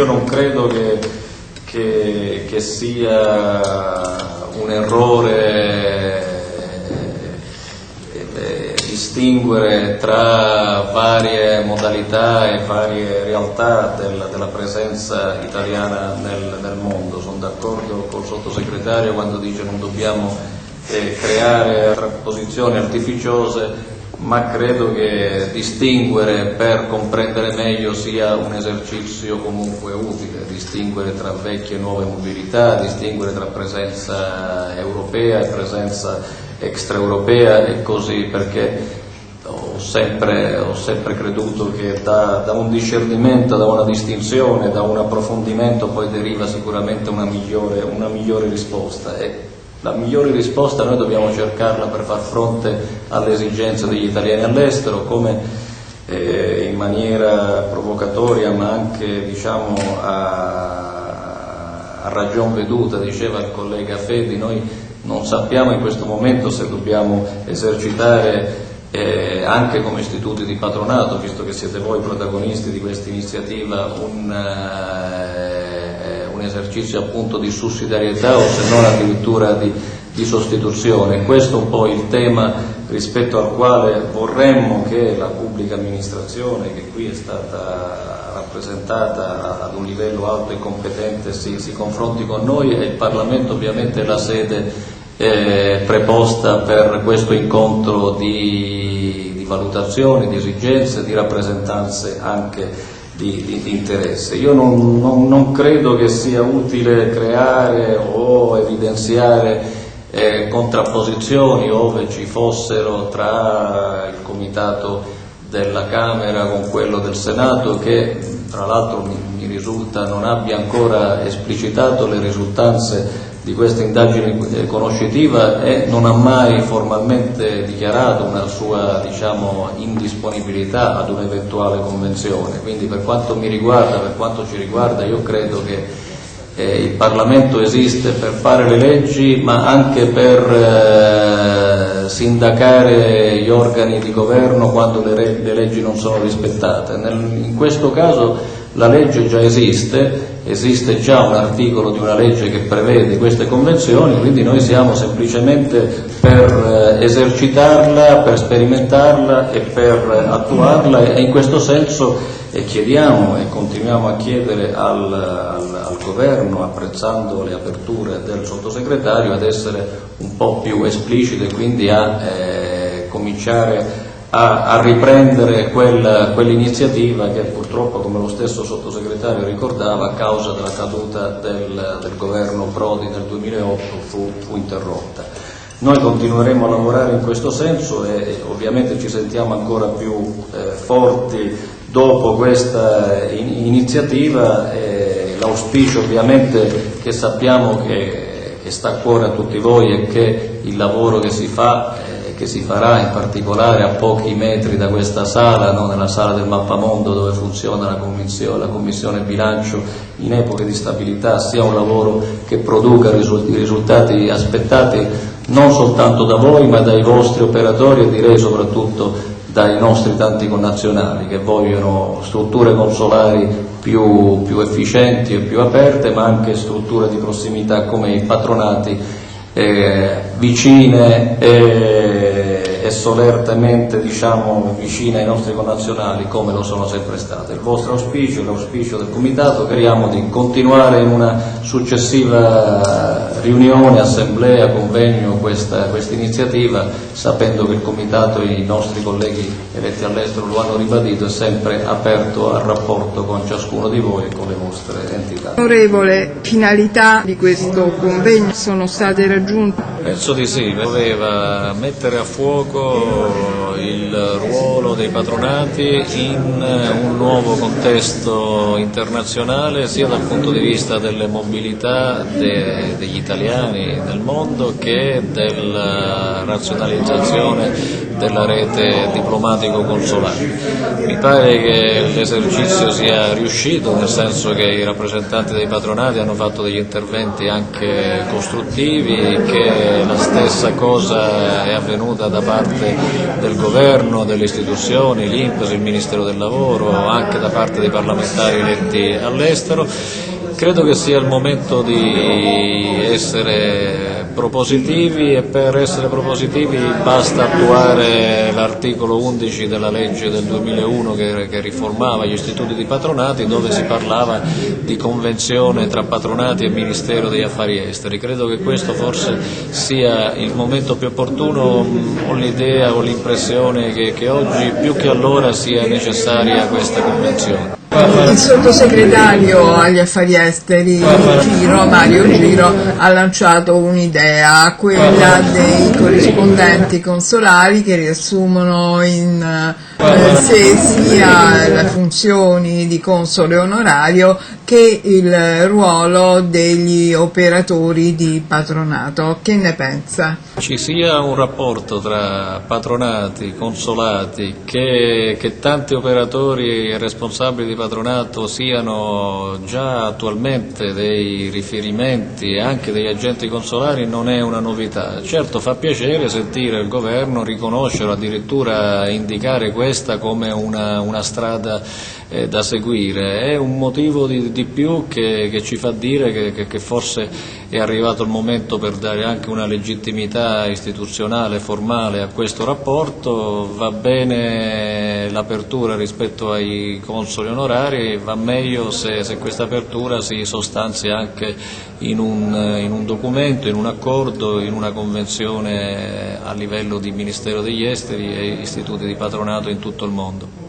io non credo che sia un errore distinguere tra varie modalità e varie realtà della presenza italiana nel mondo. Sono d'accordo col sottosegretario quando dice non dobbiamo creare posizioni artificiose, ma credo che distinguere per comprendere meglio sia un esercizio comunque utile, distinguere tra vecchie e nuove mobilità, distinguere tra presenza europea e presenza extraeuropea e così, perché ho sempre creduto che da un discernimento, da una distinzione, da un approfondimento poi deriva sicuramente una migliore risposta. E la migliore risposta noi dobbiamo cercarla per far fronte alle esigenze degli italiani all'estero, come in maniera provocatoria ma anche diciamo a ragion veduta diceva il collega Fedi, noi non sappiamo in questo momento se dobbiamo esercitare anche come istituti di patronato, visto che siete voi protagonisti di questa iniziativa, un esercizio appunto di sussidiarietà o se non addirittura di sostituzione. Questo è un po' il tema rispetto al quale vorremmo che la pubblica amministrazione, che qui è stata rappresentata ad un livello alto e competente, si confronti con noi, e il Parlamento ovviamente è la sede preposta per questo incontro di valutazioni, di esigenze, di rappresentanze anche di interesse. Io non credo che sia utile creare o evidenziare contrapposizioni ove ci fossero tra il comitato della Camera con quello del Senato, che tra l'altro mi risulta non abbia ancora esplicitato le risultanze di questa indagine conoscitiva e non ha mai formalmente dichiarato una sua indisponibilità ad un'eventuale convenzione. Quindi per quanto mi riguarda, per quanto ci riguarda, io credo che il Parlamento esiste per fare le leggi, ma anche per sindacare gli organi di governo quando le leggi non sono rispettate. In questo caso la legge già esiste già un articolo di una legge che prevede queste convenzioni, quindi noi siamo semplicemente per esercitarla, per sperimentarla e per attuarla, e in questo senso chiediamo e continuiamo a chiedere al governo, apprezzando le aperture del sottosegretario, ad essere un po' più esplicite, quindi a cominciare a riprendere quell'iniziativa che purtroppo, come lo stesso sottosegretario ricordava, a causa della caduta del governo Prodi nel 2008 fu interrotta. Noi continueremo a lavorare in questo senso e ovviamente ci sentiamo ancora più forti dopo questa iniziativa. L'auspicio ovviamente che sappiamo che sta a cuore a tutti voi è che il lavoro che si farà in particolare a pochi metri da questa sala, nella sala del Mappamondo dove funziona la Commissione Bilancio in epoche di stabilità, sia un lavoro che produca i risultati aspettati non soltanto da voi ma dai vostri operatori e direi soprattutto dai nostri tanti connazionali che vogliono strutture consolari più efficienti e più aperte, ma anche strutture di prossimità come i patronati vicine e solertemente vicine ai nostri connazionali come lo sono sempre state. Il vostro auspicio, l'auspicio del Comitato, speriamo di continuare in una successiva riunione, assemblea, convegno questa iniziativa, sapendo che il Comitato e i nostri colleghi eletti all'estero lo hanno ribadito, è sempre aperto al rapporto con ciascuno di voi e con le vostre entità. Onorevole, finalità di questo convegno sono state raggiunte? Penso di sì, doveva mettere a fuoco il ruolo dei patronati in un nuovo contesto internazionale, sia dal punto di vista delle mobilità degli italiani nel mondo che della razionalizzazione della rete diplomatico-consolare. Mi pare che l'esercizio sia riuscito, nel senso che i rappresentanti dei patronati hanno fatto degli interventi anche costruttivi, che la stessa cosa è avvenuta da parte del governo, delle istituzioni, l'INPS, il Ministero del Lavoro, anche da parte dei parlamentari eletti all'estero. Credo che sia il momento di essere propositivi, e per essere propositivi basta attuare l'articolo 11 della legge del 2001 che riformava gli istituti di patronati, dove si parlava di convenzione tra patronati e Ministero degli Affari Esteri. Credo che questo forse sia il momento più opportuno. Ho l'idea, ho l'impressione che oggi più che allora sia necessaria questa convenzione. Il sottosegretario agli affari esteri Mario Giro ha lanciato un'idea, quella dei corrispondenti consolari, che riassumono in sé sia le funzioni di console onorario che il ruolo degli operatori di patronato. Che ne pensa? Ci sia un rapporto tra patronati, consolati, che tanti operatori e responsabili di patronato siano già attualmente dei riferimenti e anche degli agenti consolari non è una novità. Certo, fa piacere sentire il governo riconoscere, addirittura indicare questa come una strada da seguire. È un motivo di più che ci fa dire che forse è arrivato il momento per dare anche una legittimità istituzionale, formale a questo rapporto. Va bene l'apertura rispetto ai consoli onorari, va meglio se questa apertura si sostanzia anche in un documento, in un accordo, in una convenzione a livello di Ministero degli Esteri e istituti di patronato in tutto il mondo.